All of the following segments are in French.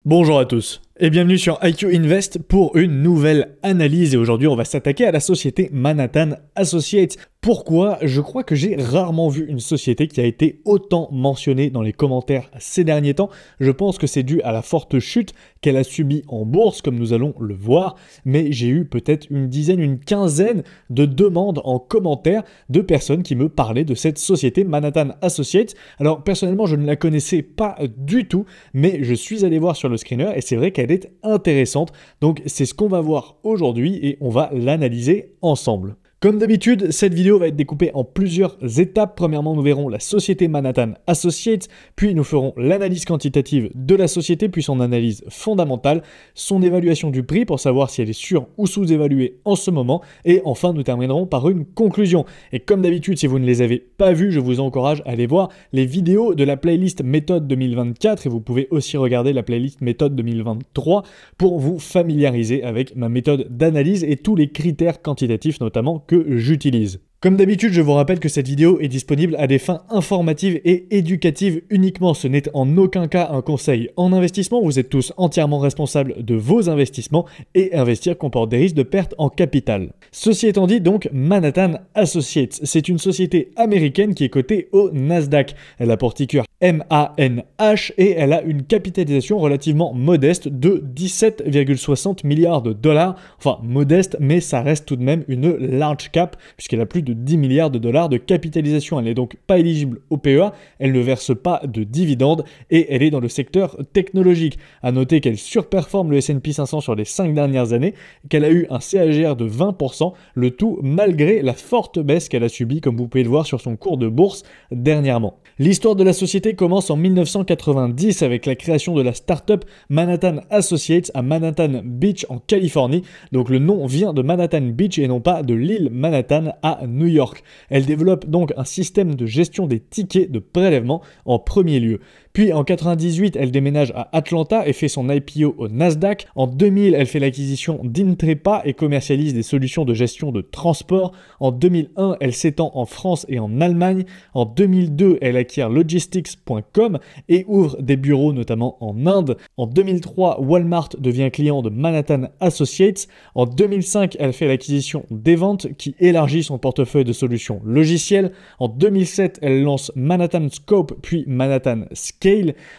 Bonjour à tous et bienvenue sur IQ Invest pour une nouvelle analyse et aujourd'hui on va s'attaquer à la société Manhattan Associates. Pourquoi? Je crois que j'ai rarement vu une société qui a été autant mentionnée dans les commentaires ces derniers temps. Je pense que c'est dû à la forte chute qu'elle a subie en bourse comme nous allons le voir, mais j'ai eu peut-être une quinzaine de demandes en commentaire de personnes qui me parlaient de cette société Manhattan Associates. Alors personnellement je ne la connaissais pas du tout, mais je suis allé voir sur le screener et c'est vrai qu'elle est intéressante. Donc c'est ce qu'on va voir aujourd'hui et on va l'analyser ensemble. Comme d'habitude, cette vidéo va être découpée en plusieurs étapes. Premièrement, nous verrons la société Manhattan Associates, puis nous ferons l'analyse quantitative de la société, puis son analyse fondamentale, son évaluation du prix pour savoir si elle est sur- ou sous-évaluée en ce moment, et enfin nous terminerons par une conclusion. Et comme d'habitude, si vous ne les avez pas vues, je vous encourage à aller voir les vidéos de la playlist méthode 2024, et vous pouvez aussi regarder la playlist méthode 2023 pour vous familiariser avec ma méthode d'analyse et tous les critères quantitatifs notamment que j'utilise. Comme d'habitude, je vous rappelle que cette vidéo est disponible à des fins informatives et éducatives uniquement. Ce n'est en aucun cas un conseil en investissement. Vous êtes tous entièrement responsables de vos investissements et investir comporte des risques de perte en capital. Ceci étant dit, donc, Manhattan Associates, c'est une société américaine qui est cotée au Nasdaq. Elle a pour ticker MANH et elle a une capitalisation relativement modeste de 17,60 milliards de dollars. Enfin, modeste, mais ça reste tout de même une large cap puisqu'elle a plus de 10 milliards de dollars de capitalisation. Elle n'est donc pas éligible au PEA, elle ne verse pas de dividendes et elle est dans le secteur technologique. À noter qu'elle surperforme le S&P 500 sur les 5 dernières années, qu'elle a eu un CAGR de 20%, le tout malgré la forte baisse qu'elle a subie, comme vous pouvez le voir sur son cours de bourse dernièrement. L'histoire de la société commence en 1990 avec la création de la start-up Manhattan Associates à Manhattan Beach en Californie. Donc le nom vient de Manhattan Beach et non pas de l'île Manhattan à New York. Elle développe donc un système de gestion des tickets de prélèvement en premier lieu. Puis en 1998, elle déménage à Atlanta et fait son IPO au Nasdaq. En 2000, elle fait l'acquisition d'Intrepa et commercialise des solutions de gestion de transport. En 2001, elle s'étend en France et en Allemagne. En 2002, elle acquiert logistics.com et ouvre des bureaux notamment en Inde. En 2003, Walmart devient client de Manhattan Associates. En 2005, elle fait l'acquisition d'Event qui élargit son portefeuille de solutions logicielles. En 2007, elle lance Manhattan Scope puis Manhattan Scale.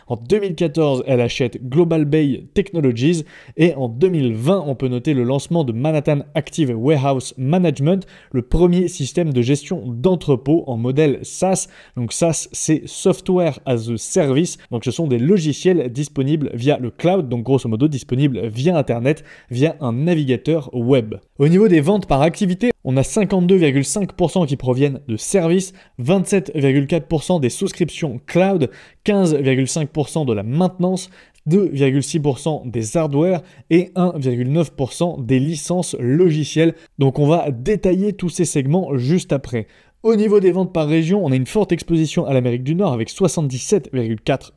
En 2014, elle achète Global Bay Technologies et en 2020, on peut noter le lancement de Manhattan Active Warehouse Management, le premier système de gestion d'entrepôt en modèle SaaS. Donc SaaS, c'est Software as a Service. Donc ce sont des logiciels disponibles via le cloud, donc grosso modo disponibles via Internet, via un navigateur web. Au niveau des ventes par activité, on a 52,5% qui proviennent de services, 27,4% des souscriptions cloud, 15,5% de la maintenance, 2,6% des hardware et 1,9% des licences logicielles. Donc on va détailler tous ces segments juste après. Au niveau des ventes par région, on a une forte exposition à l'Amérique du Nord avec 77,4%.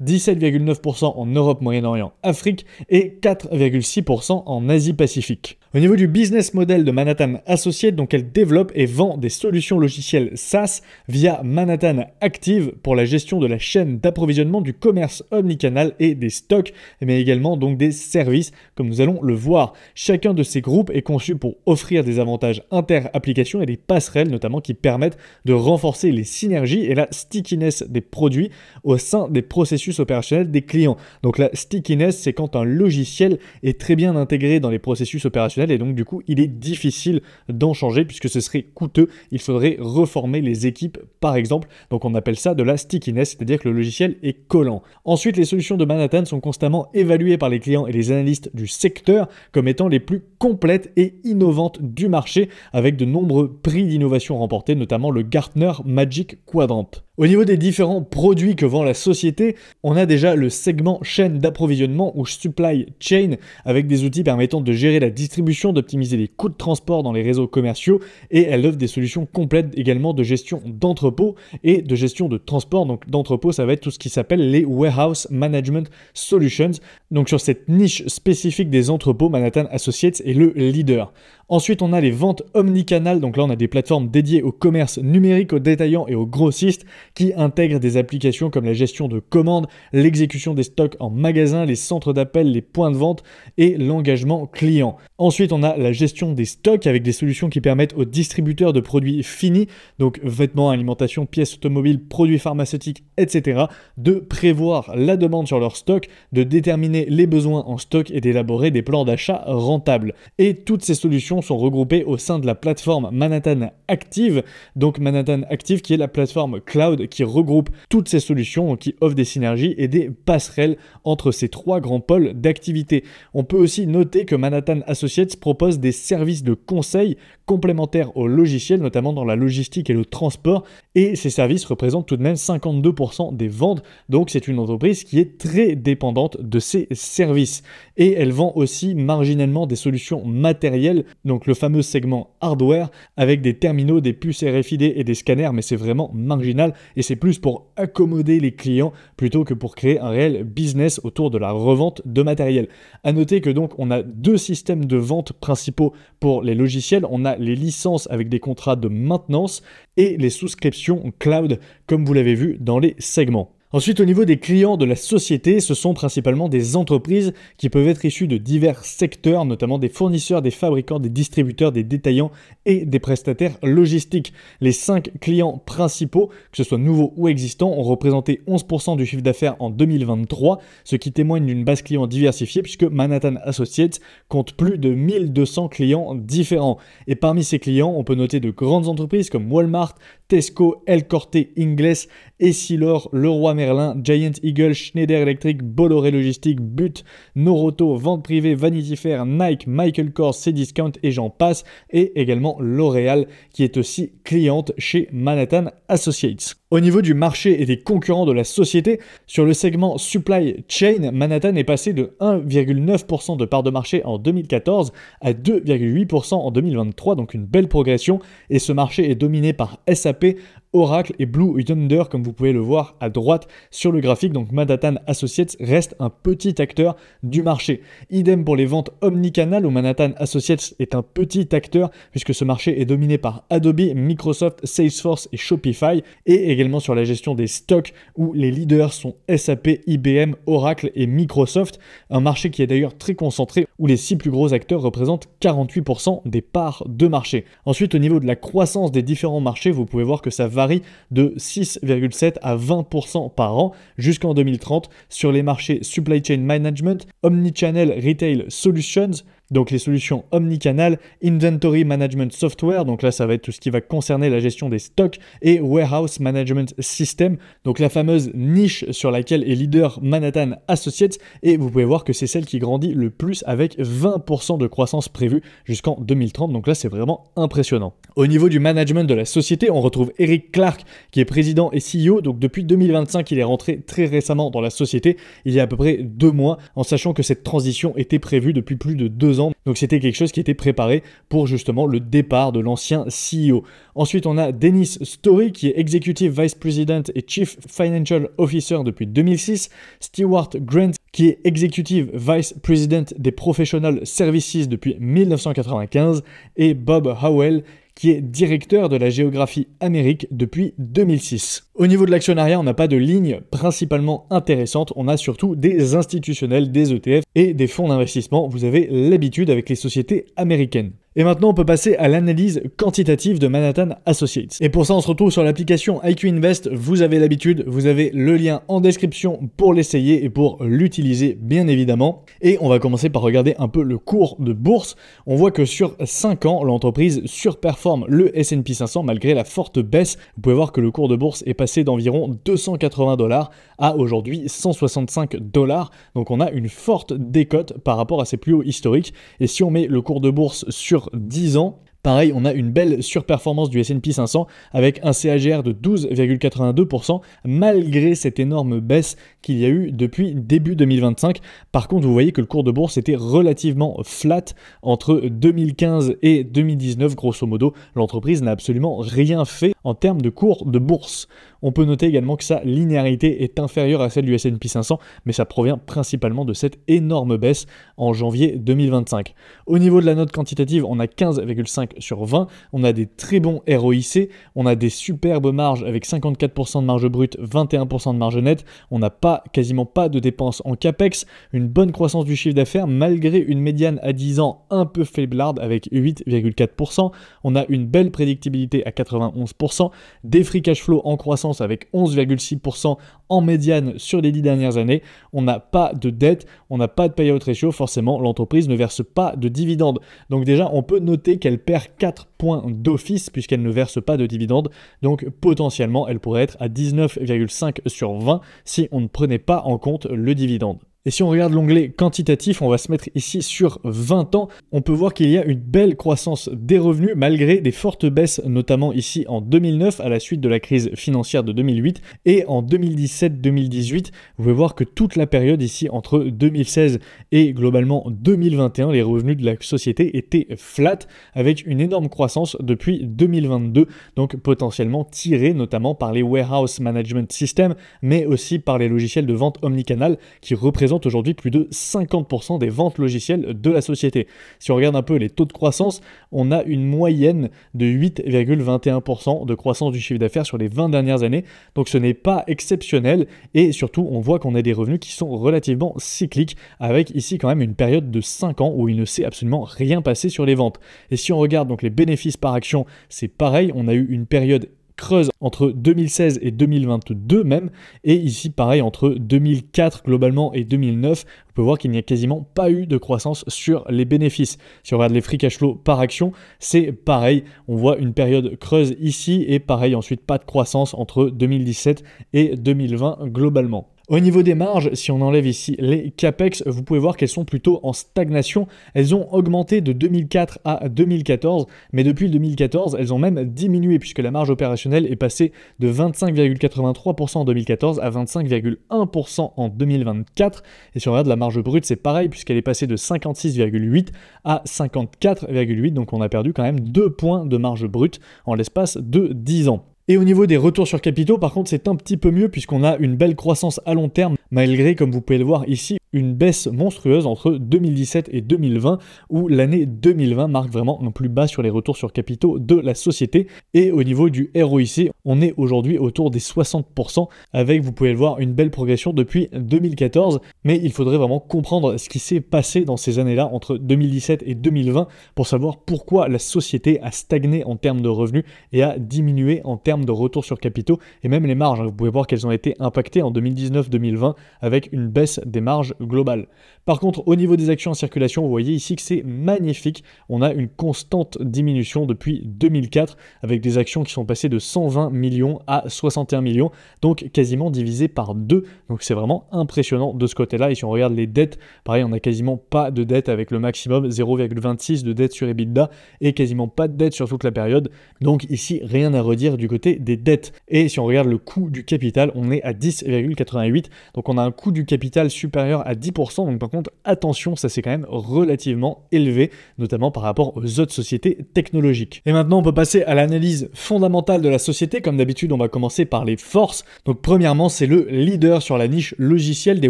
17,9% en Europe, Moyen-Orient, Afrique et 4,6% en Asie-Pacifique. Au niveau du business model de Manhattan Associates, donc elle développe et vend des solutions logicielles SaaS via Manhattan Active pour la gestion de la chaîne d'approvisionnement du commerce omnicanal et des stocks, mais également donc des services, comme nous allons le voir. Chacun de ces groupes est conçu pour offrir des avantages inter-applications et des passerelles notamment qui permettent de renforcer les synergies et la stickiness des produits au sein des processus opérationnels des clients. Donc la stickiness, c'est quand un logiciel est très bien intégré dans les processus opérationnels et donc du coup il est difficile d'en changer puisque ce serait coûteux, il faudrait reformer les équipes par exemple, donc on appelle ça de la stickiness, c'est-à-dire que le logiciel est collant. Ensuite, les solutions de Manhattan sont constamment évaluées par les clients et les analystes du secteur comme étant les plus complètes et innovantes du marché avec de nombreux prix d'innovation remportés, notamment le Gartner Magic Quadrant. Au niveau des différents produits que vend la société, on a déjà le segment chaîne d'approvisionnement ou supply chain avec des outils permettant de gérer la distribution, d'optimiser les coûts de transport dans les réseaux commerciaux et elle offre des solutions complètes également de gestion d'entrepôt et de gestion de transport. Donc d'entrepôt, ça va être tout ce qui s'appelle les Warehouse Management Solutions. Donc sur cette niche spécifique des entrepôts, Manhattan Associates est le leader. Ensuite, on a les ventes omnicanal. Donc là, on a des plateformes dédiées au commerce numérique, aux détaillants et aux grossistes qui intègre des applications comme la gestion de commandes, l'exécution des stocks en magasin, les centres d'appel, les points de vente et l'engagement client. Ensuite, on a la gestion des stocks avec des solutions qui permettent aux distributeurs de produits finis, donc vêtements, alimentation, pièces automobiles, produits pharmaceutiques, etc., de prévoir la demande sur leur stock, de déterminer les besoins en stock et d'élaborer des plans d'achat rentables. Et toutes ces solutions sont regroupées au sein de la plateforme Manhattan Active, donc Manhattan Active qui est la plateforme cloud qui regroupe toutes ces solutions, qui offre des synergies et des passerelles entre ces trois grands pôles d'activité. On peut aussi noter que Manhattan Associates propose des services de conseil complémentaires aux logiciels, notamment dans la logistique et le transport, et ces services représentent tout de même 52% des ventes, donc c'est une entreprise qui est très dépendante de ces services. Et elle vend aussi marginalement des solutions matérielles, donc le fameux segment hardware, avec des terminaux, des puces RFID et des scanners, mais c'est vraiment marginal, et c'est plus pour accommoder les clients plutôt que pour créer un réel business autour de la revente de matériel. À noter que donc on a deux systèmes de vente principaux pour les logiciels. On a les licences avec des contrats de maintenance et les souscriptions cloud, comme vous l'avez vu dans les segments. Ensuite, au niveau des clients de la société, ce sont principalement des entreprises qui peuvent être issues de divers secteurs, notamment des fournisseurs, des fabricants, des distributeurs, des détaillants et des prestataires logistiques. Les 5 clients principaux, que ce soit nouveaux ou existants, ont représenté 11% du chiffre d'affaires en 2023, ce qui témoigne d'une base client diversifiée puisque Manhattan Associates compte plus de 1200 clients différents. Et parmi ces clients, on peut noter de grandes entreprises comme Walmart, Tesco, El Corte Inglés, Essilor, Leroy Merlin, Giant Eagle, Schneider Electric, Bolloré Logistique, But, Noroto, Vente Privée, Vanity Fair, Nike, Michael Kors, Cdiscount et j'en passe, et également L'Oréal qui est aussi cliente chez Manhattan Associates. Au niveau du marché et des concurrents de la société, sur le segment Supply Chain, Manhattan est passé de 1,9% de part de marché en 2014 à 2,8% en 2023, donc une belle progression, et ce marché est dominé par SAP, Oracle et Blue Yonder, comme vous pouvez le voir à droite sur le graphique. Donc Manhattan Associates reste un petit acteur du marché. Idem pour les ventes omnicanal, où Manhattan Associates est un petit acteur puisque ce marché est dominé par Adobe, Microsoft, Salesforce et Shopify, et également sur la gestion des stocks où les leaders sont SAP, IBM, Oracle et Microsoft, un marché qui est d'ailleurs très concentré où les 6 plus gros acteurs représentent 48% des parts de marché. Ensuite, au niveau de la croissance des différents marchés, vous pouvez voir que ça varie de 6,7 à 20% par an jusqu'en 2030 sur les marchés Supply Chain Management, Omnichannel Retail Solutions, donc les solutions omnicanal, Inventory Management Software, donc là ça va être tout ce qui va concerner la gestion des stocks, et Warehouse Management System, donc la fameuse niche sur laquelle est leader Manhattan Associates, et vous pouvez voir que c'est celle qui grandit le plus avec 20% de croissance prévue jusqu'en 2030, donc là c'est vraiment impressionnant. Au niveau du management de la société, on retrouve Eric Clark qui est président et CEO, donc depuis 2025 il est rentré très récemment dans la société, il y a à peu près 2 mois, en sachant que cette transition était prévue depuis plus de 2 ans. Donc c'était quelque chose qui était préparé pour justement le départ de l'ancien CEO. Ensuite, on a Dennis Story qui est Executive Vice President et Chief Financial Officer depuis 2006, Stewart Grant qui est Executive Vice President des Professional Services depuis 1995 et Bob Howell qui est directeur de la géographie Amérique depuis 2006. Au niveau de l'actionnariat, on n'a pas de ligne principalement intéressante, on a surtout des institutionnels, des ETF et des fonds d'investissement. Vous avez l'habitude avec les sociétés américaines. Et maintenant, on peut passer à l'analyse quantitative de Manhattan Associates. Et pour ça, on se retrouve sur l'application IQ Invest. Vous avez l'habitude, vous avez le lien en description pour l'essayer et pour l'utiliser, bien évidemment. Et on va commencer par regarder un peu le cours de bourse. On voit que sur 5 ans, l'entreprise surperforme le S&P 500 malgré la forte baisse. Vous pouvez voir que le cours de bourse est passé d'environ $280 à aujourd'hui $165. Donc on a une forte décote par rapport à ses plus hauts historiques. Et si on met le cours de bourse sur 10 ans, pareil, on a une belle surperformance du S&P 500 avec un CAGR de 12,82% malgré cette énorme baisse qu'il y a eu depuis début 2025. Par contre, vous voyez que le cours de bourse était relativement flat entre 2015 et 2019, grosso modo. L'entreprise n'a absolument rien fait en termes de cours de bourse. On peut noter également que sa linéarité est inférieure à celle du S&P 500, mais ça provient principalement de cette énorme baisse en janvier 2025. Au niveau de la note quantitative, on a 15,5 sur 20, on a des très bons ROIC, on a des superbes marges avec 54% de marge brute, 21% de marge nette, on n'a quasiment pas de dépenses en capex, une bonne croissance du chiffre d'affaires malgré une médiane à 10 ans un peu faiblarde avec 8,4%, on a une belle prédictibilité à 91%, des free cash flow en croissance avec 11,6% en médiane sur les 10 dernières années, on n'a pas de dette, on n'a pas de payout ratio, forcément l'entreprise ne verse pas de dividendes. Donc déjà on peut noter qu'elle perd 4 points d'office puisqu'elle ne verse pas de dividendes, donc potentiellement elle pourrait être à 19,5 sur 20 si on ne prenait pas en compte le dividende. Et si on regarde l'onglet quantitatif, on va se mettre ici sur 20 ans, on peut voir qu'il y a une belle croissance des revenus malgré des fortes baisses, notamment ici en 2009 à la suite de la crise financière de 2008 et en 2017-2018. Vous pouvez voir que toute la période ici entre 2016 et globalement 2021, les revenus de la société étaient flat avec une énorme croissance depuis 2022, donc potentiellement tirée notamment par les Warehouse Management Systems, mais aussi par les logiciels de vente omnicanal qui représentent aujourd'hui plus de 50% des ventes logicielles de la société. Si on regarde un peu les taux de croissance, on a une moyenne de 8,21% de croissance du chiffre d'affaires sur les 20 dernières années, donc ce n'est pas exceptionnel et surtout on voit qu'on a des revenus qui sont relativement cycliques avec ici quand même une période de 5 ans où il ne s'est absolument rien passé sur les ventes. Et si on regarde donc les bénéfices par action, c'est pareil, on a eu une période creuse entre 2016 et 2022 même, et ici pareil entre 2004 globalement et 2009, on peut voir qu'il n'y a quasiment pas eu de croissance sur les bénéfices. Si on regarde les free cash flow par action, c'est pareil, on voit une période creuse ici et pareil ensuite pas de croissance entre 2017 et 2020 globalement. Au niveau des marges, si on enlève ici les capex, vous pouvez voir qu'elles sont plutôt en stagnation. Elles ont augmenté de 2004 à 2014, mais depuis 2014, elles ont même diminué puisque la marge opérationnelle est passée de 25,83% en 2014 à 25,1% en 2024. Et si on regarde la marge brute, c'est pareil puisqu'elle est passée de 56,8 à 54,8, donc on a perdu quand même 2 points de marge brute en l'espace de 10 ans. Et au niveau des retours sur capitaux, par contre, c'est un petit peu mieux puisqu'on a une belle croissance à long terme, malgré, comme vous pouvez le voir ici, une baisse monstrueuse entre 2017 et 2020, où l'année 2020 marque vraiment un plus bas sur les retours sur capitaux de la société. Et au niveau du ROIC, on est aujourd'hui autour des 60%, avec, vous pouvez le voir, une belle progression depuis 2014. Mais il faudrait vraiment comprendre ce qui s'est passé dans ces années-là, entre 2017 et 2020, pour savoir pourquoi la société a stagné en termes de revenus et a diminué en termes de retours sur capitaux, et même les marges. Vous pouvez voir qu'elles ont été impactées en 2019-2020 avec une baisse des marges globales. Par contre, au niveau des actions en circulation, vous voyez ici que c'est magnifique. On a une constante diminution depuis 2004 avec des actions qui sont passées de 120 millions à 61 millions, donc quasiment divisé par 2. Donc c'est vraiment impressionnant de ce côté-là. Et si on regarde les dettes, pareil, on n'a quasiment pas de dette avec le maximum 0,26 de dette sur EBITDA et quasiment pas de dette sur toute la période. Donc ici, rien à redire du côté des dettes. Et si on regarde le coût du capital, on est à 10,88. Donc on a un coût du capital supérieur à 10%. Donc par contre, attention, ça c'est quand même relativement élevé, notamment par rapport aux autres sociétés technologiques. Et maintenant, on peut passer à l'analyse fondamentale de la société. Comme d'habitude, on va commencer par les forces. Donc premièrement, c'est le leader sur la niche logicielle des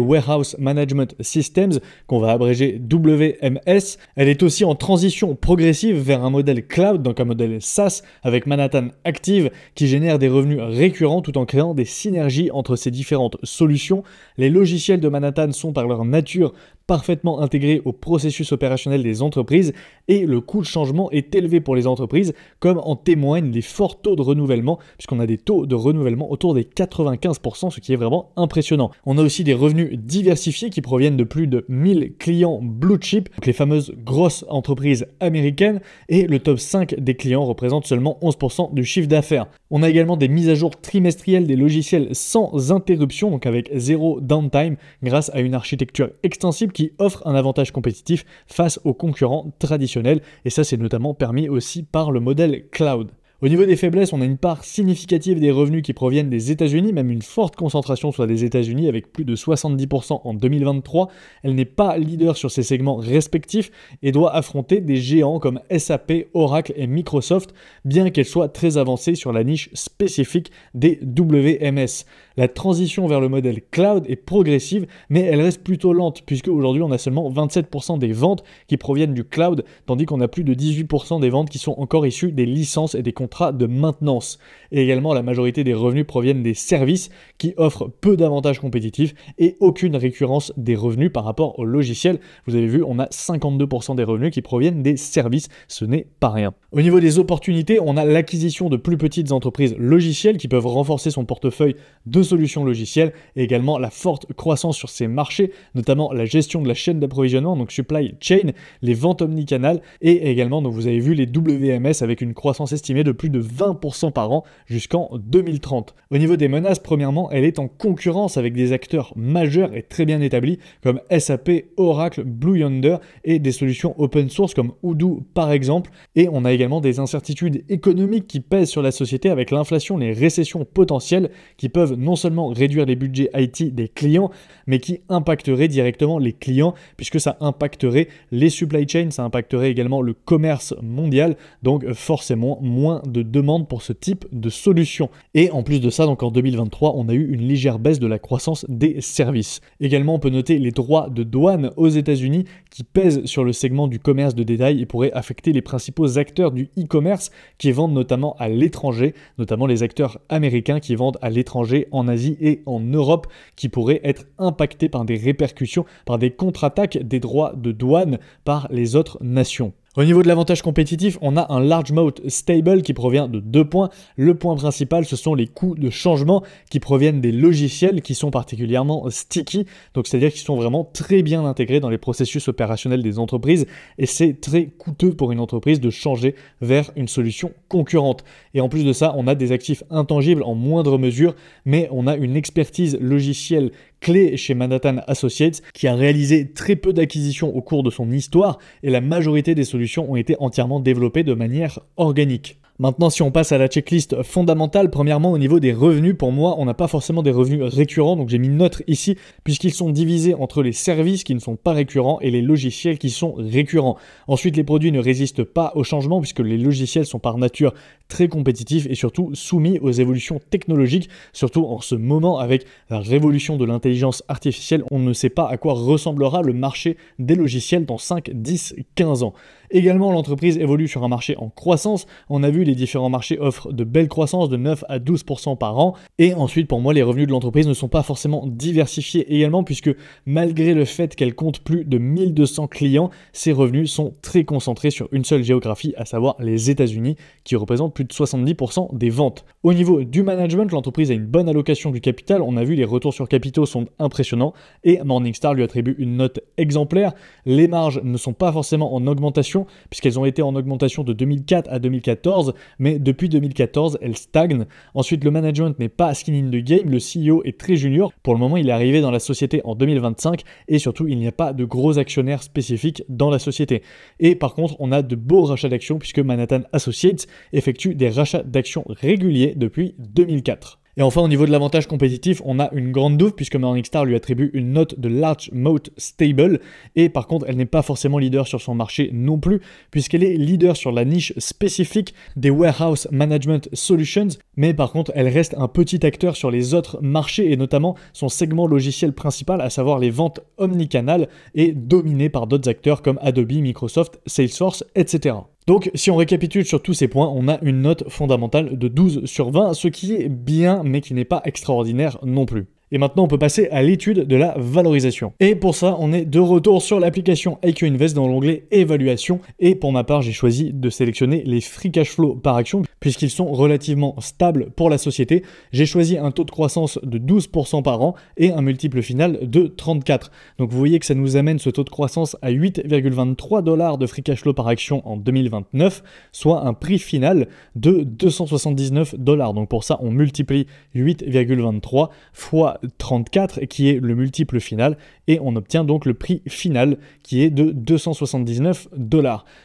Warehouse Management Systems, qu'on va abréger WMS. Elle est aussi en transition progressive vers un modèle cloud, donc un modèle SaaS, avec Manhattan Active, qui génère des revenus récurrents tout en créant des synergies entre ces différentes solutions. Les logiciels de Manhattan sont par leur nature parfaitement intégrés au processus opérationnel des entreprises et le coût de changement est élevé pour les entreprises, comme en témoignent les forts taux de renouvellement, puisqu'on a des taux de renouvellement autour des 95%, ce qui est vraiment impressionnant. On a aussi des revenus diversifiés qui proviennent de plus de 1000 clients blue chip, donc les fameuses grosses entreprises américaines, et le top 5 des clients représente seulement 11% du chiffre d'affaires. On a également des mises à jour trimestrielles des logiciels sans interruption, donc avec zéro downtime, grâce à une architecture extensible qui offre un avantage compétitif face aux concurrents traditionnels, et ça c'est notamment permis aussi par le modèle cloud. Au niveau des faiblesses, on a une part significative des revenus qui proviennent des États-Unis, même une forte concentration sur les États-Unis avec plus de 70% en 2023. Elle n'est pas leader sur ses segments respectifs et doit affronter des géants comme SAP, Oracle et Microsoft, bien qu'elle soit très avancée sur la niche spécifique des WMS. La transition vers le modèle cloud est progressive, mais elle reste plutôt lente, puisque aujourd'hui on a seulement 27% des ventes qui proviennent du cloud, tandis qu'on a plus de 18% des ventes qui sont encore issues des licences et des contrats de maintenance. Et également, la majorité des revenus proviennent des services qui offrent peu d'avantages compétitifs et aucune récurrence des revenus par rapport au logiciel. Vous avez vu, on a 52% des revenus qui proviennent des services, ce n'est pas rien. Au niveau des opportunités, on a l'acquisition de plus petites entreprises logicielles qui peuvent renforcer son portefeuille de solutions logicielles et également la forte croissance sur ces marchés, notamment la gestion de la chaîne d'approvisionnement, donc supply chain, les ventes omnicanales et également, donc vous avez vu, les WMS avec une croissance estimée de plus de 20% par an jusqu'en 2030. Au niveau des menaces, premièrement, elle est en concurrence avec des acteurs majeurs et très bien établis comme SAP, Oracle, Blue Yonder et des solutions open source comme Odoo par exemple. Et on a également des incertitudes économiques qui pèsent sur la société avec l'inflation, les récessions potentielles qui peuvent non seulement réduire les budgets IT des clients, mais qui impacteraient directement les clients puisque ça impacterait les supply chains, ça impacterait également le commerce mondial, donc forcément moins de demandes pour ce type de solution. Et en plus de ça, donc en 2023, on a eu une légère baisse de la croissance des services. Également, on peut noter les droits de douane aux États-Unis qui pèsent sur le segment du commerce de détail et pourraient affecter les principaux acteurs du e-commerce qui vendent notamment à l'étranger, notamment les acteurs américains qui vendent à l'étranger en Asie et en Europe, qui pourraient être impactés par des répercussions, par des contre-attaques des droits de douane par les autres nations. Au niveau de l'avantage compétitif, on a un large mode stable qui provient de 2 points. Le point principal, ce sont les coûts de changement qui proviennent des logiciels qui sont particulièrement sticky, donc c'est-à-dire qu'ils sont vraiment très bien intégrés dans les processus opérationnels des entreprises et c'est très coûteux pour une entreprise de changer vers une solution concurrente. Et en plus de ça, on a des actifs intangibles en moindre mesure, mais on a une expertise logicielle clé chez Manhattan Associates qui a réalisé très peu d'acquisitions au cours de son histoire et la majorité des solutions ont été entièrement développées de manière organique. Maintenant, si on passe à la checklist fondamentale, premièrement, au niveau des revenus, pour moi, on n'a pas forcément des revenus récurrents, donc j'ai mis neutre ici, puisqu'ils sont divisés entre les services qui ne sont pas récurrents et les logiciels qui sont récurrents. Ensuite, les produits ne résistent pas au changement, puisque les logiciels sont par nature très compétitifs et surtout soumis aux évolutions technologiques, surtout en ce moment avec la révolution de l'intelligence artificielle, on ne sait pas à quoi ressemblera le marché des logiciels dans 5, 10, 15 ans. Également, l'entreprise évolue sur un marché en croissance. On a vu les différents marchés offrent de belles croissances de 9 à 12% par an. Et ensuite, pour moi, les revenus de l'entreprise ne sont pas forcément diversifiés également puisque malgré le fait qu'elle compte plus de 1200 clients, ses revenus sont très concentrés sur une seule géographie, à savoir les États-Unis, qui représentent plus de 70% des ventes. Au niveau du management, l'entreprise a une bonne allocation du capital. On a vu les retours sur capitaux sont impressionnants et Morningstar lui attribue une note exemplaire. Les marges ne sont pas forcément en augmentation puisqu'elles ont été en augmentation de 2004 à 2014, mais depuis 2014, elles stagnent. Ensuite, le management n'est pas skin in the game, le CEO est très junior. Pour le moment, il est arrivé dans la société en 2025 et surtout, il n'y a pas de gros actionnaires spécifiques dans la société. Et par contre, on a de beaux rachats d'actions puisque Manhattan Associates effectue des rachats d'actions réguliers depuis 2004. Et enfin, au niveau de l'avantage compétitif, on a une grande douve puisque Morningstar lui attribue une note de large moat stable et par contre, elle n'est pas forcément leader sur son marché non plus puisqu'elle est leader sur la niche spécifique des Warehouse Management Solutions, mais par contre, elle reste un petit acteur sur les autres marchés et notamment son segment logiciel principal, à savoir les ventes omnicanal, est dominé par d'autres acteurs comme Adobe, Microsoft, Salesforce, etc. Donc, si on récapitule sur tous ces points, on a une note fondamentale de 12 sur 20, ce qui est bien, mais qui n'est pas extraordinaire non plus. Et maintenant, on peut passer à l'étude de la valorisation. Et pour ça, on est de retour sur l'application IQ Invest dans l'onglet Évaluation. Et pour ma part, j'ai choisi de sélectionner les free cash flow par action, puisqu'ils sont relativement stables pour la société. J'ai choisi un taux de croissance de 12% par an et un multiple final de 34. Donc vous voyez que ça nous amène ce taux de croissance à 8,23 $ de free cash flow par action en 2029, soit un prix final de 279 $. Donc pour ça, on multiplie 8,23 fois 34 qui est le multiple final et on obtient donc le prix final qui est de 279 $.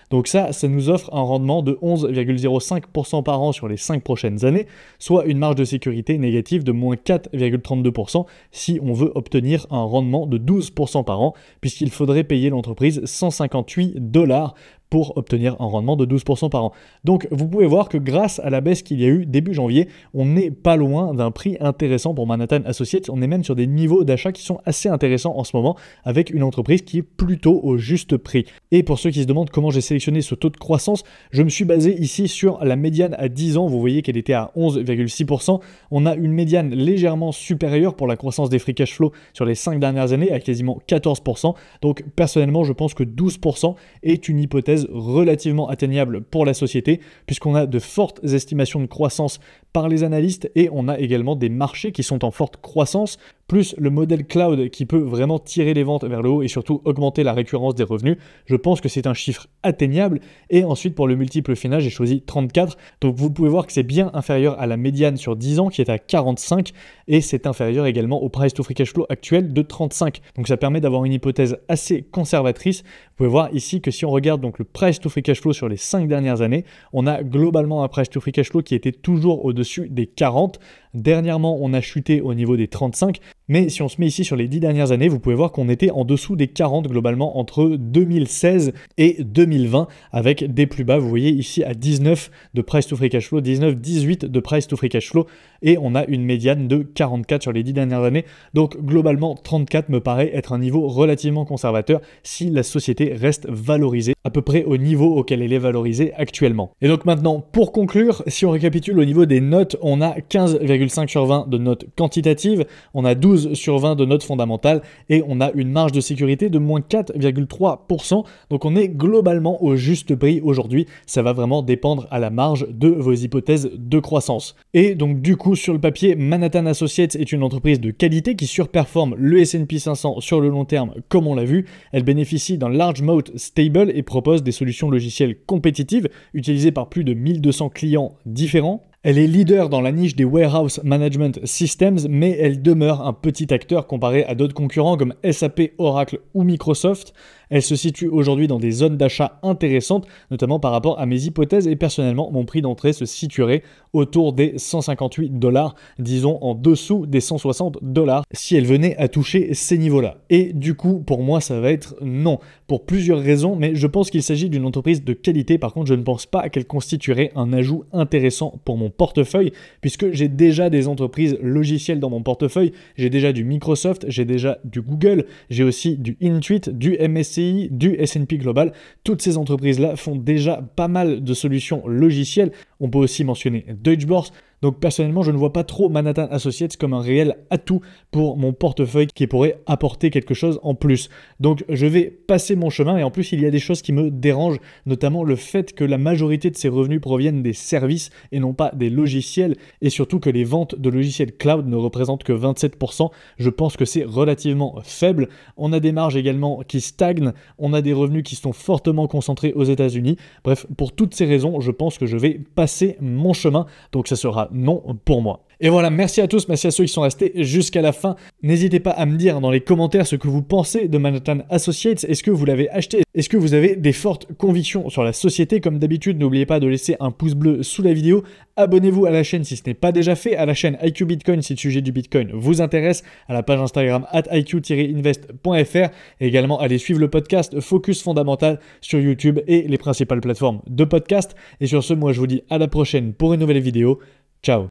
Donc ça nous offre un rendement de 11,05% par an sur les 5 prochaines années, soit une marge de sécurité négative de moins 4,32% si on veut obtenir un rendement de 12% par an, puisqu'il faudrait payer l'entreprise 158 $ pour obtenir un rendement de 12% par an. Donc vous pouvez voir que grâce à la baisse qu'il y a eu début janvier, on n'est pas loin d'un prix intéressant pour Manhattan Associates. On est même sur des niveaux d'achat qui sont assez intéressants en ce moment, avec une entreprise qui est plutôt au juste prix. Et pour ceux qui se demandent comment j'ai sélectionné ce taux de croissance, je me suis basé ici sur la médiane à 10 ans. Vous voyez qu'elle était à 11,6%. On a une médiane légèrement supérieure pour la croissance des free cash flow sur les 5 dernières années à quasiment 14%. Donc personnellement, je pense que 12% est une hypothèse relativement atteignable pour la société, puisqu'on a de fortes estimations de croissance par les analystes et on a également des marchés qui sont en forte croissance, plus le modèle cloud qui peut vraiment tirer les ventes vers le haut et surtout augmenter la récurrence des revenus. Je pense que c'est un chiffre atteignable. Et ensuite, pour le multiple final, j'ai choisi 34. Donc vous pouvez voir que c'est bien inférieur à la médiane sur 10 ans qui est à 45 et c'est inférieur également au price to free cash flow actuel de 35. Donc ça permet d'avoir une hypothèse assez conservatrice. Vous pouvez voir ici que si on regarde donc le price to free cash flow sur les 5 dernières années, on a globalement un price to free cash flow qui était toujours au-dessus des 40. Dernièrement, on a chuté au niveau des 35, mais si on se met ici sur les 10 dernières années, vous pouvez voir qu'on était en dessous des 40 globalement entre 2016 et 2020, avec des plus bas, vous voyez ici à 19 de price to free cash flow, 19-18 de price to free cash flow, et on a une médiane de 44 sur les 10 dernières années. Donc globalement, 34 me paraît être un niveau relativement conservateur si la société reste valorisée à peu près au niveau auquel elle est valorisée actuellement. Et donc maintenant, pour conclure, si on récapitule au niveau des notes, on a 15,5 sur 20 de notes quantitatives, on a 12 sur 20 de notes fondamentales et on a une marge de sécurité de moins 4,3%. Donc on est globalement au juste prix aujourd'hui. Ça va vraiment dépendre à la marge de vos hypothèses de croissance. Et donc du coup, sur le papier, Manhattan Associates est une entreprise de qualité qui surperforme le S&P 500 sur le long terme, comme on l'a vu. Elle bénéficie d'un large moat stable et propose des solutions logicielles compétitives utilisées par plus de 1200 clients différents. Elle est leader dans la niche des Warehouse Management Systems, mais elle demeure un petit acteur comparé à d'autres concurrents comme SAP, Oracle ou Microsoft. Elle se situe aujourd'hui dans des zones d'achat intéressantes, notamment par rapport à mes hypothèses, et personnellement, mon prix d'entrée se situerait autour des 158 $, disons en dessous des 160 $ si elle venait à toucher ces niveaux-là. Et du coup, pour moi, ça va être non, pour plusieurs raisons, mais je pense qu'il s'agit d'une entreprise de qualité. Par contre, je ne pense pas qu'elle constituerait un ajout intéressant pour mon portefeuille, puisque j'ai déjà des entreprises logicielles dans mon portefeuille, j'ai déjà du Microsoft, j'ai déjà du Google, j'ai aussi du Intuit, du MSCI, du S&P Global. Toutes ces entreprises-là font déjà pas mal de solutions logicielles. On peut aussi mentionner Deutsche Börse. Donc personnellement, je ne vois pas trop Manhattan Associates comme un réel atout pour mon portefeuille qui pourrait apporter quelque chose en plus. Donc je vais passer mon chemin et en plus il y a des choses qui me dérangent, notamment le fait que la majorité de ces revenus proviennent des services et non pas des logiciels et surtout que les ventes de logiciels cloud ne représentent que 27%. Je pense que c'est relativement faible. On a des marges également qui stagnent, on a des revenus qui sont fortement concentrés aux États-Unis. Bref, pour toutes ces raisons, je pense que je vais passer mon chemin. Donc ça sera non pour moi. Et voilà, merci à tous, merci à ceux qui sont restés jusqu'à la fin. N'hésitez pas à me dire dans les commentaires ce que vous pensez de Manhattan Associates. Est-ce que vous l'avez acheté? Est-ce que vous avez des fortes convictions sur la société? Comme d'habitude, n'oubliez pas de laisser un pouce bleu sous la vidéo. Abonnez-vous à la chaîne si ce n'est pas déjà fait, à la chaîne IQ Bitcoin si le sujet du Bitcoin vous intéresse, à la page Instagram @iq-invest.fr et également allez suivre le podcast Focus Fondamental sur YouTube et les principales plateformes de podcast. Et sur ce, moi je vous dis à la prochaine pour une nouvelle vidéo. Ciao.